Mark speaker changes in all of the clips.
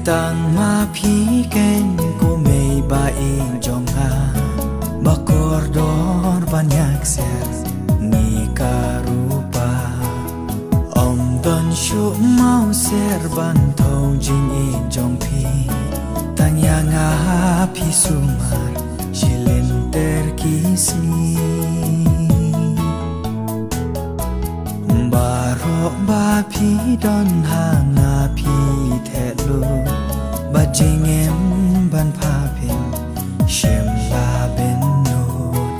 Speaker 1: ตังมาพีเกนกูไม่บาเองจงหาบักอร์ดอร์บันยักเสียนีการูปาอมดอนชุเมาเสียบันทองจิงเองจงพีตังยังอาพิสุมาชิเลนเตอร์กิสมีบารอบาพีดอนหางนาพีเทลูบาจิงเอ็มบันพาเพนเชมบาเบนโนด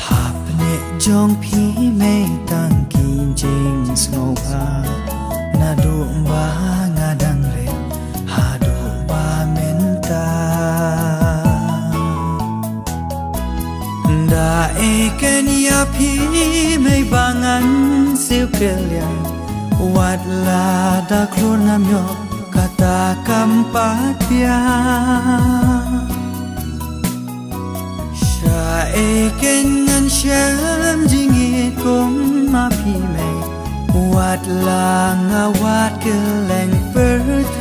Speaker 1: หาบเนจงพีไม่ตั้งกินจิงสโนบานาดูบางาดังเรหาดูบาเมนตาดาเอเกนยาพีไม่บางันสิวเกลียวัดลาดาครูนามยอกาตาคัมปาเทียชาเอเกนงันเชมจิงเอคงมาพีไม่วัดลางาวัดเกลงเปอร์เท